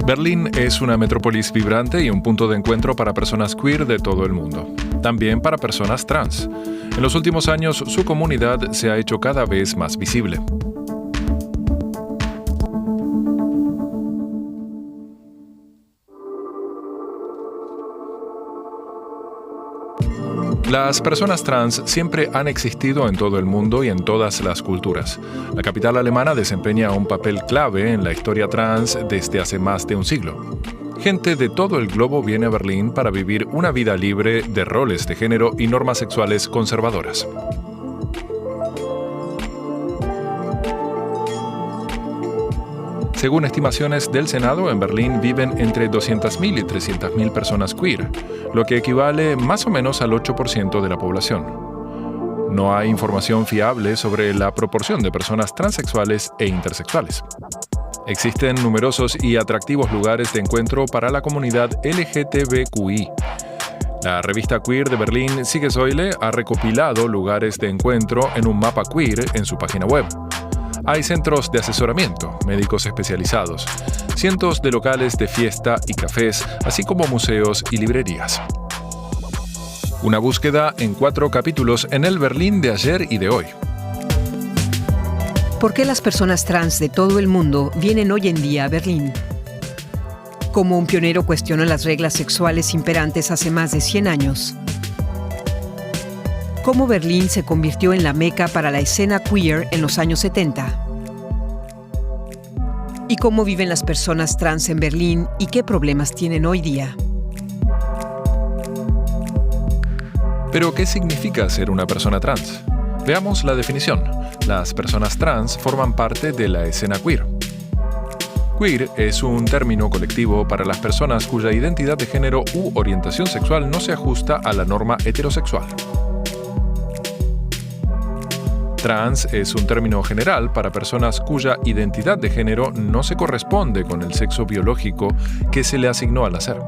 Berlín es una metrópolis vibrante y un punto de encuentro para personas queer de todo el mundo. También para personas trans. En los últimos años, su comunidad se ha hecho cada vez más visible. Las personas trans siempre han existido en todo el mundo y en todas las culturas. La capital alemana desempeña un papel clave en la historia trans desde hace más de un siglo. Gente de todo el globo viene a Berlín para vivir una vida libre de roles de género y normas sexuales conservadoras. Según estimaciones del Senado, en Berlín viven entre 200.000 y 300.000 personas queer, lo que equivale más o menos al 8% de la población. No hay información fiable sobre la proporción de personas transexuales e intersexuales. Existen numerosos y atractivos lugares de encuentro para la comunidad LGTBQI. La revista queer de Berlín, Sigue Säule, ha recopilado lugares de encuentro en un mapa queer en su página web. Hay centros de asesoramiento, médicos especializados, cientos de locales de fiesta y cafés, así como museos y librerías. Una búsqueda en 4 capítulos en el Berlín de ayer y de hoy. ¿Por qué las personas trans de todo el mundo vienen hoy en día a Berlín? ¿Cómo un pionero cuestionó las reglas sexuales imperantes hace más de 100 años? ¿Cómo Berlín se convirtió en la meca para la escena queer en los años 70? ¿Y cómo viven las personas trans en Berlín y qué problemas tienen hoy día? ¿Pero qué significa ser una persona trans? Veamos la definición. Las personas trans forman parte de la escena queer. Queer es un término colectivo para las personas cuya identidad de género u orientación sexual no se ajusta a la norma heterosexual. Trans es un término general para personas cuya identidad de género no se corresponde con el sexo biológico que se le asignó al nacer.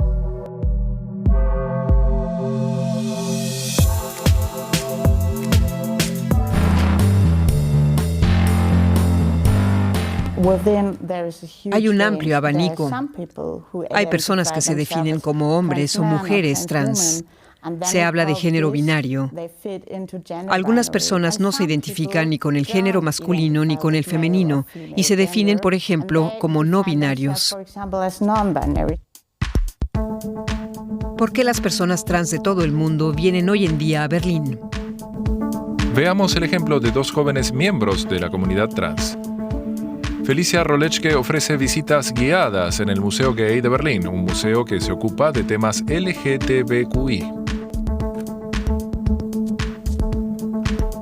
Hay un amplio abanico. Hay personas que se definen como hombres o mujeres trans. Se habla de género binario. Algunas personas no se identifican ni con el género masculino ni con el femenino y se definen, por ejemplo, como no binarios. ¿Por qué las personas trans de todo el mundo vienen hoy en día a Berlín? Veamos el ejemplo de 2 jóvenes miembros de la comunidad trans. Felicia Rolechke ofrece visitas guiadas en el Museo Gay de Berlín, un museo que se ocupa de temas LGTBQI.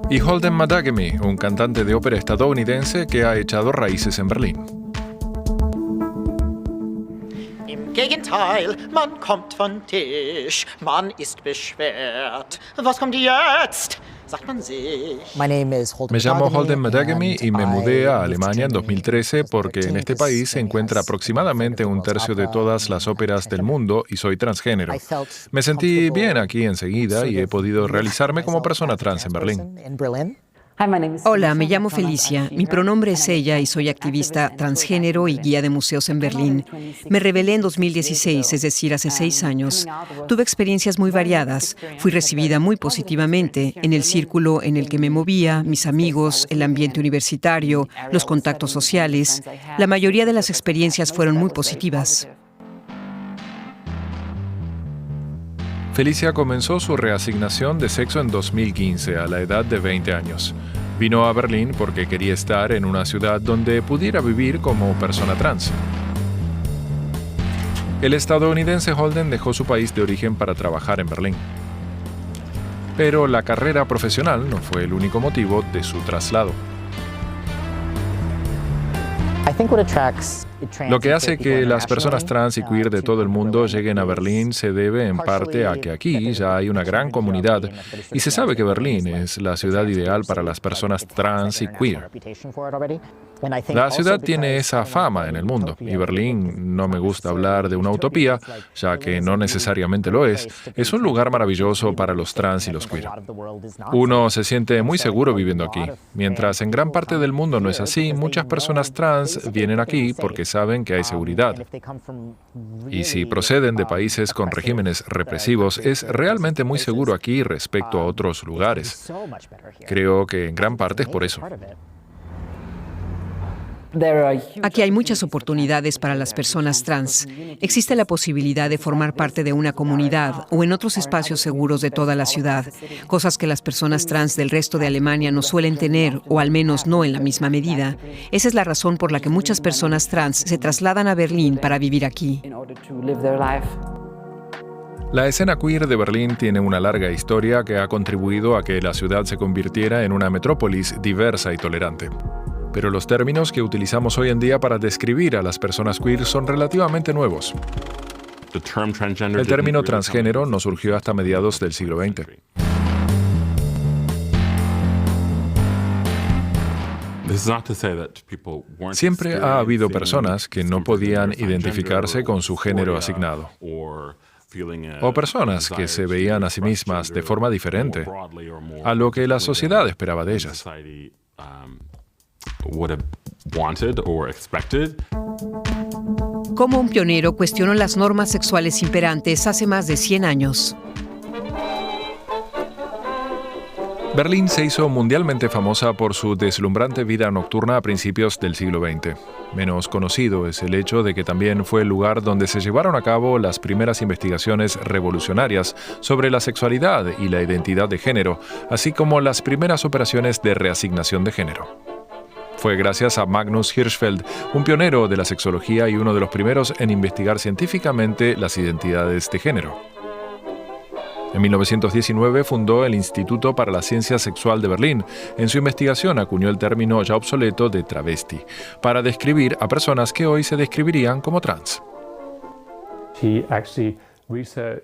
Y Holden Madagemi, un cantante de ópera estadounidense que ha echado raíces en Berlín. Im Gegenteil, man kommt von Tisch, man ist beschwert. Was kommt jetzt? Sagt man sich. Me llamo Holden Madagemi y me mudé a Alemania en 2013 porque en este país se encuentra aproximadamente un tercio de todas las óperas del mundo y soy transgénero. Me sentí bien aquí enseguida y he podido realizarme como persona trans en Berlín. Hola, me llamo Felicia. Mi pronombre es ella y soy activista transgénero y guía de museos en Berlín. Me rebelé en 2016, es decir, hace 6 años. Tuve experiencias muy variadas. Fui recibida muy positivamente en el círculo en el que me movía, mis amigos, el ambiente universitario, los contactos sociales. La mayoría de las experiencias fueron muy positivas. Felicia comenzó su reasignación de sexo en 2015, a la edad de 20 años. Vino a Berlín porque quería estar en una ciudad donde pudiera vivir como persona trans. El estadounidense Holden dejó su país de origen para trabajar en Berlín. Pero la carrera profesional no fue el único motivo de su traslado. Lo que hace que las personas trans y queer de todo el mundo lleguen a Berlín se debe en parte a que aquí ya hay una gran comunidad y se sabe que Berlín es la ciudad ideal para las personas trans y queer. La ciudad tiene esa fama en el mundo, y Berlín, no me gusta hablar de una utopía, ya que no necesariamente lo es un lugar maravilloso para los trans y los queer. Uno se siente muy seguro viviendo aquí. Mientras en gran parte del mundo no es así, muchas personas trans vienen aquí porque saben que hay seguridad. Y si proceden de países con regímenes represivos, es realmente muy seguro aquí respecto a otros lugares. Creo que en gran parte es por eso. Aquí hay muchas oportunidades para las personas trans. Existe la posibilidad de formar parte de una comunidad o en otros espacios seguros de toda la ciudad, cosas que las personas trans del resto de Alemania no suelen tener, o al menos no en la misma medida. Esa es la razón por la que muchas personas trans se trasladan a Berlín para vivir aquí. La escena queer de Berlín tiene una larga historia que ha contribuido a que la ciudad se convirtiera en una metrópolis diversa y tolerante. Pero los términos que utilizamos hoy en día para describir a las personas queer son relativamente nuevos. El término transgénero no surgió hasta mediados del siglo XX. Siempre ha habido personas que no podían identificarse con su género asignado, o personas que se veían a sí mismas de forma diferente a lo que la sociedad esperaba de ellas. Como un pionero, cuestionó las normas sexuales imperantes hace más de 100 años. Berlín se hizo mundialmente famosa por su deslumbrante vida nocturna a principios del siglo XX. Menos conocido es el hecho de que también fue el lugar donde se llevaron a cabo las primeras investigaciones revolucionarias sobre la sexualidad y la identidad de género, así como las primeras operaciones de reasignación de género. Fue gracias a Magnus Hirschfeld, un pionero de la sexología y uno de los primeros en investigar científicamente las identidades de género. En 1919 fundó el Instituto para la Ciencia Sexual de Berlín. En su investigación acuñó el término ya obsoleto de travesti, para describir a personas que hoy se describirían como trans.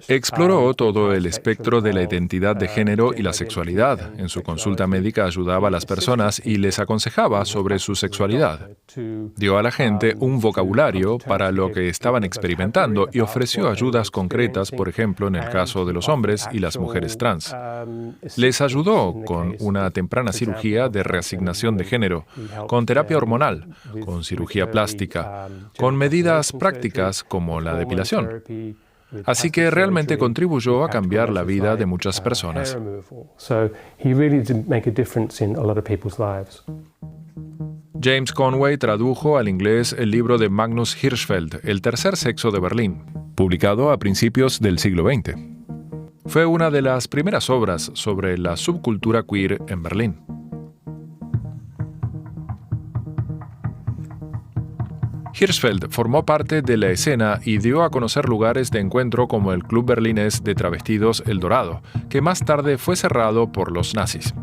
Exploró todo el espectro de la identidad de género y la sexualidad. En su consulta médica ayudaba a las personas y les aconsejaba sobre su sexualidad. Dio a la gente un vocabulario para lo que estaban experimentando y ofreció ayudas concretas, por ejemplo, en el caso de los hombres y las mujeres trans. Les ayudó con una temprana cirugía de reasignación de género, con terapia hormonal, con cirugía plástica, con medidas prácticas como la depilación. Así que realmente contribuyó a cambiar la vida de muchas personas. James Conway tradujo al inglés el libro de Magnus Hirschfeld, El tercer sexo de Berlín, publicado a principios del siglo XX. Fue una de las primeras obras sobre la subcultura queer en Berlín. Hirschfeld formó parte de la escena y dio a conocer lugares de encuentro como el Club Berlinés de Travestidos El Dorado, que más tarde fue cerrado por los nazis.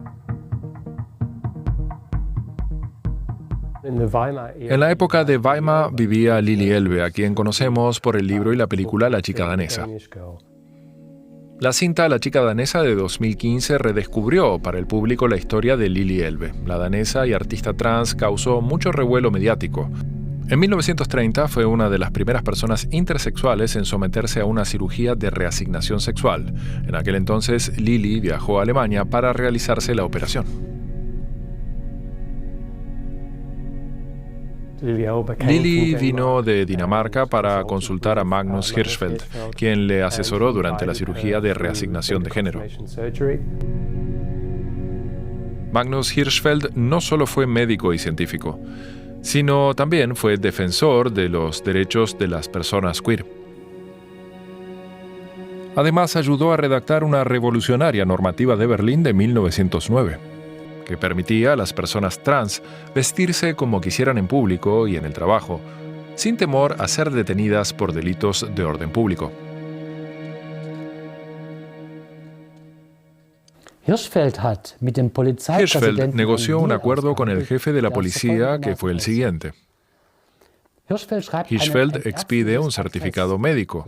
En la época de Weimar vivía Lili Elbe, a quien conocemos por el libro y la película La chica danesa. La cinta La chica danesa de 2015 redescubrió para el público la historia de Lili Elbe. La danesa y artista trans causó mucho revuelo mediático. En 1930 fue una de las primeras personas intersexuales en someterse a una cirugía de reasignación sexual. En aquel entonces, Lili viajó a Alemania para realizarse la operación. Lili vino de Dinamarca para consultar a Magnus Hirschfeld, quien le asesoró durante la cirugía de reasignación de género. Magnus Hirschfeld no solo fue médico y científico, sino también fue defensor de los derechos de las personas queer. Además, ayudó a redactar una revolucionaria normativa de Berlín de 1909, que permitía a las personas trans vestirse como quisieran en público y en el trabajo, sin temor a ser detenidas por delitos de orden público. Hirschfeld negoció un acuerdo con el jefe de la policía que fue el siguiente. Hirschfeld expide un certificado médico,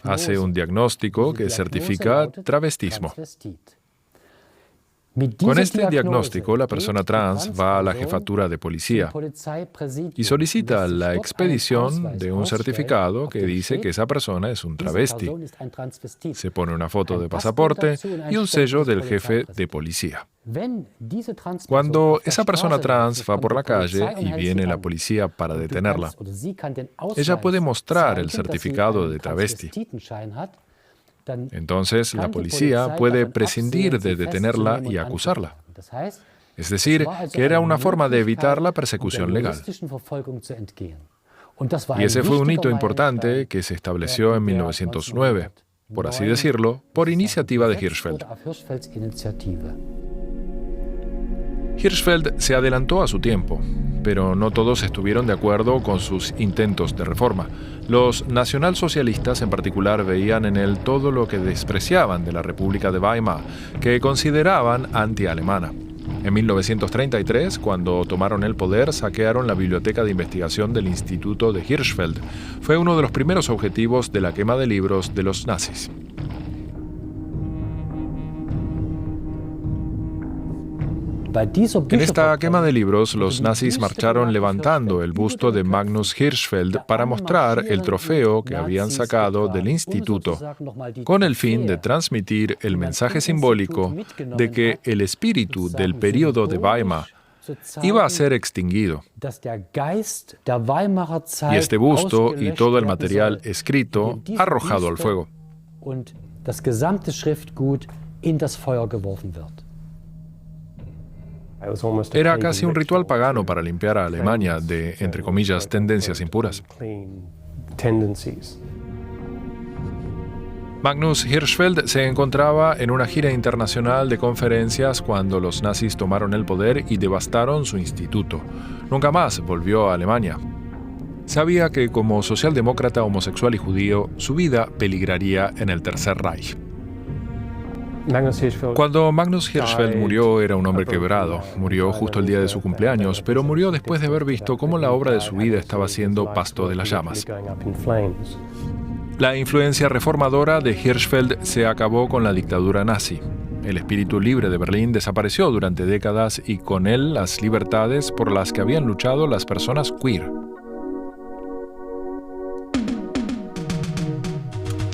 hace un diagnóstico que certifica travestismo. Con este diagnóstico, la persona trans va a la jefatura de policía y solicita la expedición de un certificado que dice que esa persona es un travesti. Se pone una foto de pasaporte y un sello del jefe de policía. Cuando esa persona trans va por la calle y viene la policía para detenerla, ella puede mostrar el certificado de travesti. Entonces, la policía puede prescindir de detenerla y acusarla. Es decir, que era una forma de evitar la persecución legal. Y ese fue un hito importante que se estableció en 1909, por así decirlo, por iniciativa de Hirschfeld. Hirschfeld se adelantó a su tiempo, pero no todos estuvieron de acuerdo con sus intentos de reforma. Los nacionalsocialistas en particular veían en él todo lo que despreciaban de la República de Weimar, que consideraban anti-alemana. En 1933, cuando tomaron el poder, saquearon la biblioteca de investigación del Instituto de Hirschfeld. Fue uno de los primeros objetivos de la quema de libros de los nazis. En esta quema de libros, los nazis marcharon levantando el busto de Magnus Hirschfeld para mostrar el trofeo que habían sacado del instituto, con el fin de transmitir el mensaje simbólico de que el espíritu del período de Weimar iba a ser extinguido. Y este busto y todo el material escrito arrojado al fuego. Era casi un ritual pagano para limpiar a Alemania de, entre comillas, tendencias impuras. Magnus Hirschfeld se encontraba en una gira internacional de conferencias cuando los nazis tomaron el poder y devastaron su instituto. Nunca más volvió a Alemania. Sabía que como socialdemócrata, homosexual y judío, su vida peligraría en el Tercer Reich. Cuando Magnus Hirschfeld murió, era un hombre quebrado. Murió justo el día de su cumpleaños, pero murió después de haber visto cómo la obra de su vida estaba siendo pasto de las llamas. La influencia reformadora de Hirschfeld se acabó con la dictadura nazi. El espíritu libre de Berlín desapareció durante décadas y con él las libertades por las que habían luchado las personas queer.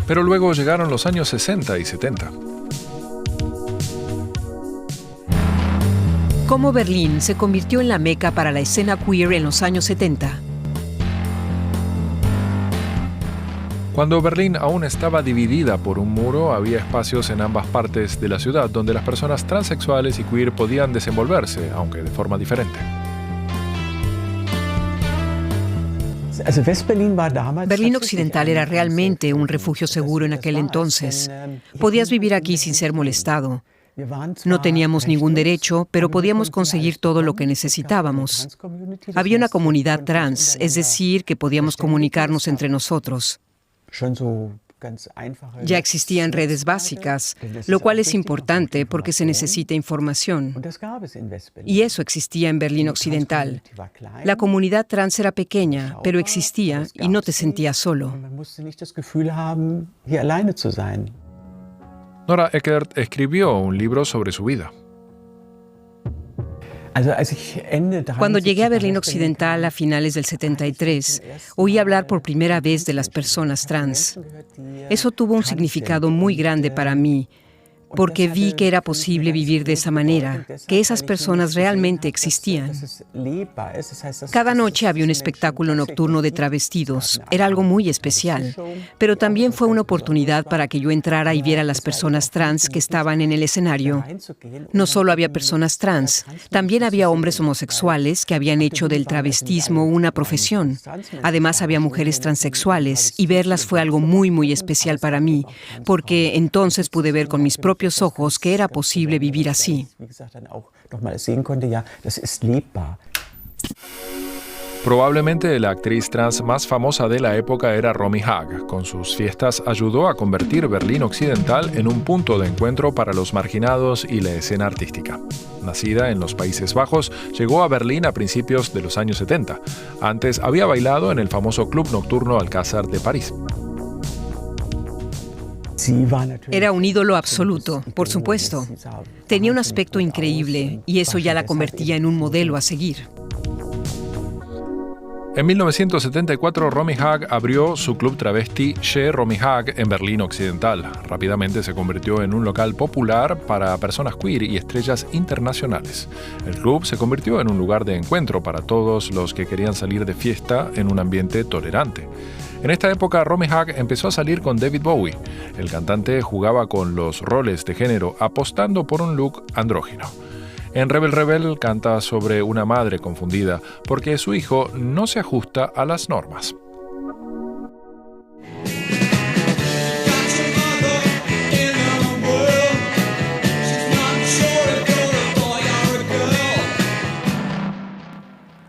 Pero luego llegaron los años 60 y 70. ¿Cómo Berlín se convirtió en la meca para la escena queer en los años 70? Cuando Berlín aún estaba dividida por un muro, había espacios en ambas partes de la ciudad donde las personas transexuales y queer podían desenvolverse, aunque de forma diferente. Berlín Occidental era realmente un refugio seguro en aquel entonces. Podías vivir aquí sin ser molestado. No teníamos ningún derecho, pero podíamos conseguir todo lo que necesitábamos. Había una comunidad trans, es decir, que podíamos comunicarnos entre nosotros. Ya existían redes básicas, lo cual es importante porque se necesita información. Y eso existía en Berlín Occidental. La comunidad trans era pequeña, pero existía y no te sentías solo. Nora Eckert escribió un libro sobre su vida. Cuando llegué a Berlín Occidental a finales del 73, oí hablar por primera vez de las personas trans. Eso tuvo un significado muy grande para mí, porque vi que era posible vivir de esa manera, que esas personas realmente existían. Cada noche había un espectáculo nocturno de travestidos. Era algo muy especial, pero también fue una oportunidad para que yo entrara y viera a las personas trans que estaban en el escenario. No solo había personas trans, también había hombres homosexuales que habían hecho del travestismo una profesión. Además había mujeres transexuales y verlas fue algo muy, muy especial para mí, porque entonces pude ver con mis propios ojos que era posible vivir así. Probablemente la actriz trans más famosa de la época era Romy Haag. Con sus fiestas ayudó a convertir Berlín Occidental en un punto de encuentro para los marginados y la escena artística. Nacida en los Países Bajos, llegó a Berlín a principios de los años 70. Antes había bailado en el famoso club nocturno Alcázar de París. Era un ídolo absoluto, por supuesto. Tenía un aspecto increíble y eso ya la convertía en un modelo a seguir. En 1974, Romy Haag abrió su club travesti Chez Romy Haag en Berlín Occidental. Rápidamente se convirtió en un local popular para personas queer y estrellas internacionales. El club se convirtió en un lugar de encuentro para todos los que querían salir de fiesta en un ambiente tolerante. En esta época, Romy Haag empezó a salir con David Bowie. El cantante jugaba con los roles de género apostando por un look andrógino. En Rebel Rebel canta sobre una madre confundida porque su hijo no se ajusta a las normas.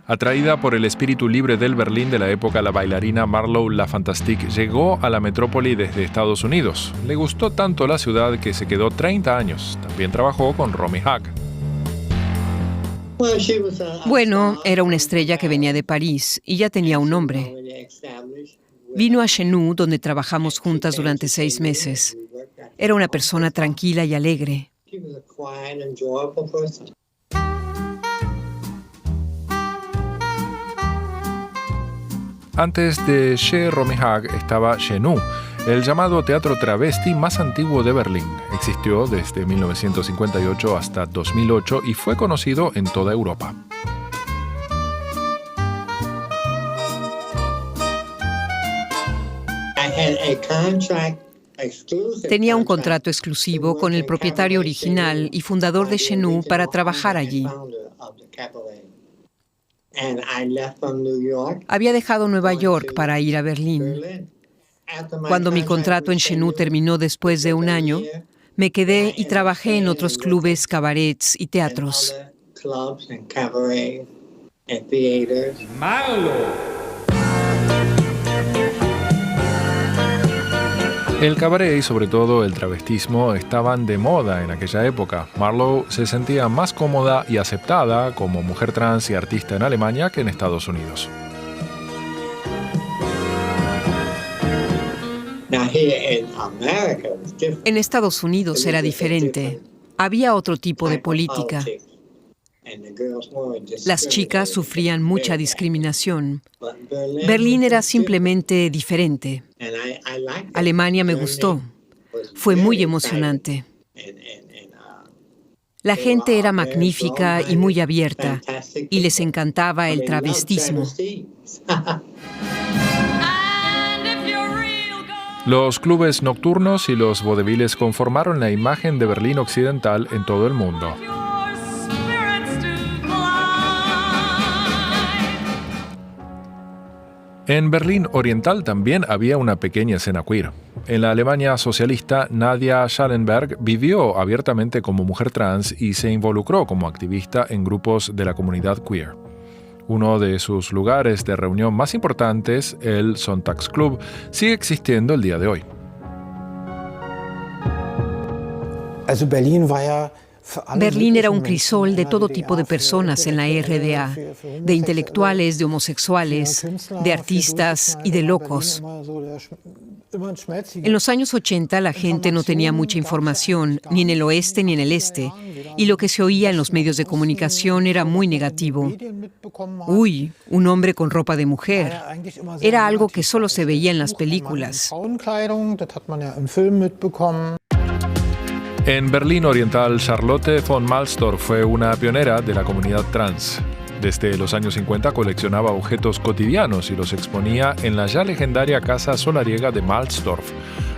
Atraída por el espíritu libre del Berlín de la época, la bailarina Marlo LaFantastique llegó a la metrópoli desde Estados Unidos. Le gustó tanto la ciudad que se quedó 30 años. También trabajó con Romy Haag. Bueno, era una estrella que venía de París y ya tenía un nombre. Vino a Chez Nous, donde trabajamos juntas durante 6 meses. Era una persona tranquila y alegre. Antes de Chez Romy Haag estaba Chez Nous, el llamado teatro travesti más antiguo de Berlín. Existió desde 1958 hasta 2008 y fue conocido en toda Europa. Tenía un contrato exclusivo con el propietario original y fundador de Chez Nous para trabajar allí. Había dejado Nueva York para ir a Berlín. Cuando mi contrato en Chez Nous terminó después de 1 año, me quedé y trabajé en otros clubes, cabarets y teatros. El cabaret y sobre todo el travestismo estaban de moda en aquella época. Marlo se sentía más cómoda y aceptada como mujer trans y artista en Alemania que en Estados Unidos. En Estados Unidos era diferente. Había otro tipo de política. Las chicas sufrían mucha discriminación. Berlín era simplemente diferente. Alemania me gustó. Fue muy emocionante. La gente era magnífica y muy abierta, y les encantaba el travestismo. Los clubes nocturnos y los vaudevilles conformaron la imagen de Berlín Occidental en todo el mundo. En Berlín Oriental también había una pequeña escena queer. En la Alemania socialista, Nadia Schallenberg vivió abiertamente como mujer trans y se involucró como activista en grupos de la comunidad queer. Uno de sus lugares de reunión más importantes, el Sonntagsclub, sigue existiendo el día de hoy. Berlín era un crisol de todo tipo de personas en la RDA, de intelectuales, de homosexuales, de artistas y de locos. En los años 80 la gente no tenía mucha información, ni en el oeste ni en el este, y lo que se oía en los medios de comunicación era muy negativo. Uy, un hombre con ropa de mujer. Era algo que solo se veía en las películas. En Berlín Oriental, Charlotte von Malstorff fue una pionera de la comunidad trans. Desde los años 50 coleccionaba objetos cotidianos y los exponía en la ya legendaria casa solariega de Malstorff.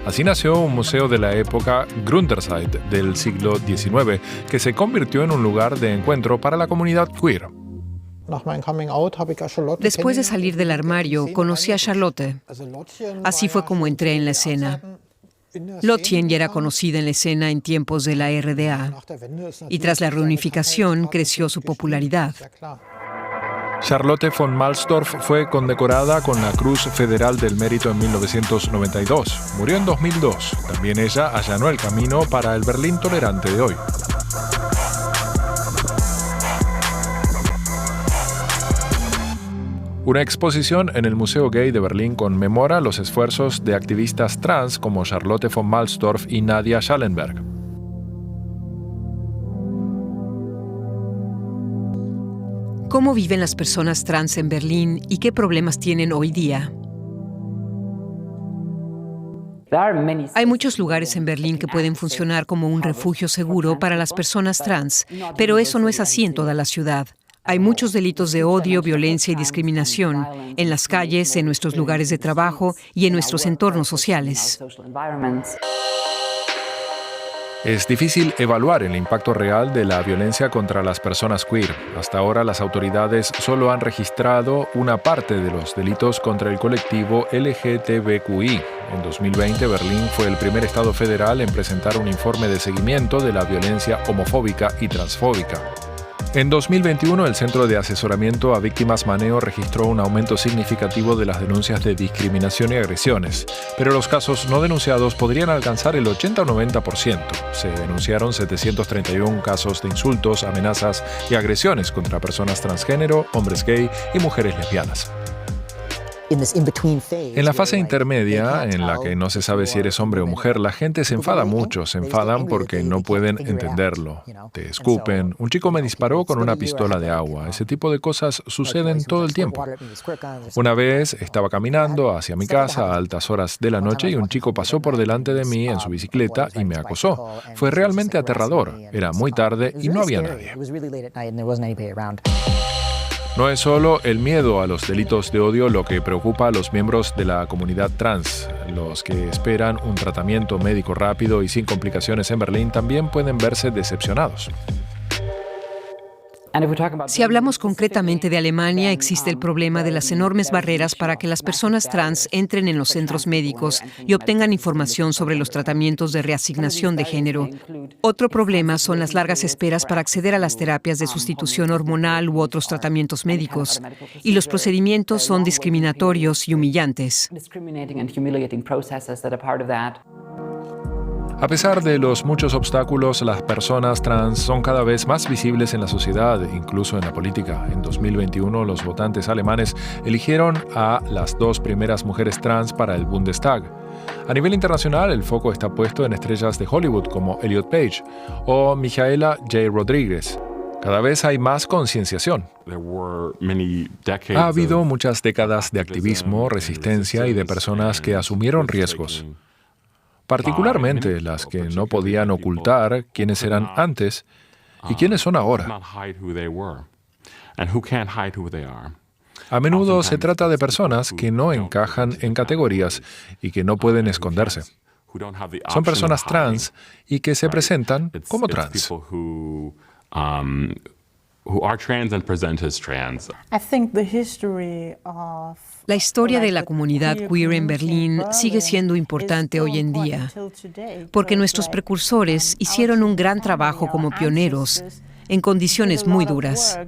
Así nació un museo de la época Gründerzeit del siglo XIX, que se convirtió en un lugar de encuentro para la comunidad queer. Después de salir del armario, conocí a Charlotte. Así fue como entré en la escena. Lottchen ya era conocida en la escena en tiempos de la RDA, y tras la reunificación creció su popularidad. Charlotte von Malstorff fue condecorada con la Cruz Federal del Mérito en 1992. Murió en 2002. También ella allanó el camino para el Berlín tolerante de hoy. Una exposición en el Museo Gay de Berlín conmemora los esfuerzos de activistas trans como Charlotte von Malstorff y Nadia Schallenberg. ¿Cómo viven las personas trans en Berlín y qué problemas tienen hoy día? Hay muchos lugares en Berlín que pueden funcionar como un refugio seguro para las personas trans, pero eso no es así en toda la ciudad. Hay muchos delitos de odio, violencia y discriminación en las calles, en nuestros lugares de trabajo y en nuestros entornos sociales. Es difícil evaluar el impacto real de la violencia contra las personas queer. Hasta ahora las autoridades solo han registrado una parte de los delitos contra el colectivo LGTBQI. En 2020, Berlín fue el primer estado federal en presentar un informe de seguimiento de la violencia homofóbica y transfóbica. En 2021, el Centro de Asesoramiento a Víctimas Maneo registró un aumento significativo de las denuncias de discriminación y agresiones, pero los casos no denunciados podrían alcanzar el 80 o 90%. Se denunciaron 731 casos de insultos, amenazas y agresiones contra personas transgénero, hombres gay y mujeres lesbianas. En la fase intermedia, en la que no se sabe si eres hombre o mujer, la gente se enfada mucho, se enfadan porque no pueden entenderlo. Te escupen. Un chico me disparó con una pistola de agua. Ese tipo de cosas suceden todo el tiempo. Una vez estaba caminando hacia mi casa a altas horas de la noche y un chico pasó por delante de mí en su bicicleta y me acosó. Fue realmente aterrador. Era muy tarde y no había nadie. No es solo el miedo a los delitos de odio lo que preocupa a los miembros de la comunidad trans. Los que esperan un tratamiento médico rápido y sin complicaciones en Berlín también pueden verse decepcionados. Si hablamos concretamente de Alemania, existe el problema de las enormes barreras para que las personas trans entren en los centros médicos y obtengan información sobre los tratamientos de reasignación de género. Otro problema son las largas esperas para acceder a las terapias de sustitución hormonal u otros tratamientos médicos, y los procedimientos son discriminatorios y humillantes. A pesar de los muchos obstáculos, las personas trans son cada vez más visibles en la sociedad, incluso en la política. En 2021, los votantes alemanes eligieron a las 2 primeras mujeres trans para el Bundestag. A nivel internacional, el foco está puesto en estrellas de Hollywood como Elliot Page o Michaela J. Rodríguez. Cada vez hay más concienciación. Ha habido muchas décadas de activismo, resistencia y de personas que asumieron riesgos. Particularmente las que no podían ocultar quiénes eran antes y quiénes son ahora. A menudo se trata de personas que no encajan en categorías y que no pueden esconderse. Son personas trans y que se presentan como trans. La historia de la comunidad queer en Berlín sigue siendo importante hoy en día, porque nuestros precursores hicieron un gran trabajo como pioneros en condiciones muy duras.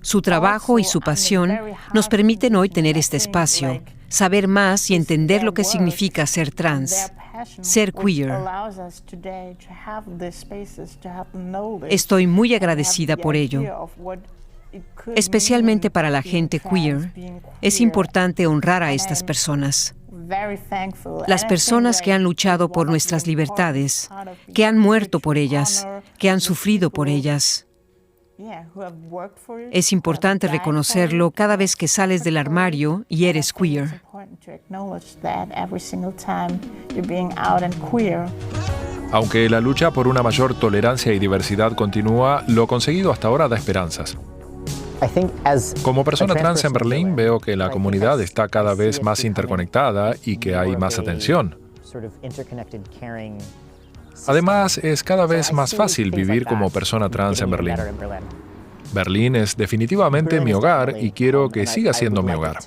Su trabajo y su pasión nos permiten hoy tener este espacio, saber más y entender lo que significa ser trans, ser queer. Estoy muy agradecida por ello. Especialmente para la gente queer, es importante honrar a estas personas. Las personas que han luchado por nuestras libertades, que han muerto por ellas, que han sufrido por ellas. Es importante reconocerlo cada vez que sales del armario y eres queer. Aunque la lucha por una mayor tolerancia y diversidad continúa, lo conseguido hasta ahora da esperanzas. Como persona trans en Berlín, veo que la comunidad está cada vez más interconectada y que hay más atención. Además, es cada vez más fácil vivir como persona trans en Berlín. Berlín es definitivamente mi hogar y quiero que siga siendo mi hogar.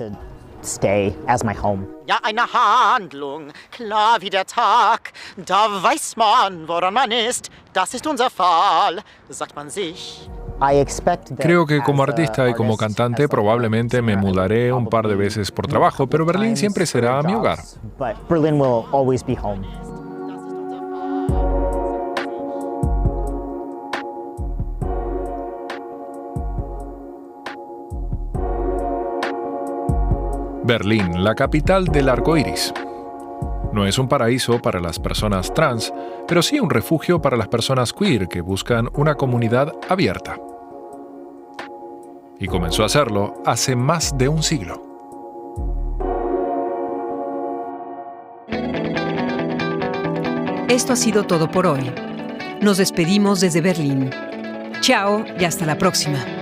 Ja, eine Handlung, klar wie der Tag. Da weiß man, woran man ist. Das ist unser Fall, sagt man sich. Creo que como artista y como cantante probablemente me mudaré un par de veces por trabajo, pero Berlín siempre será mi hogar. Berlín, la capital del arco iris. No es un paraíso para las personas trans, pero sí un refugio para las personas queer que buscan una comunidad abierta. Y comenzó a hacerlo hace más de un siglo. Esto ha sido todo por hoy. Nos despedimos desde Berlín. Chao y hasta la próxima.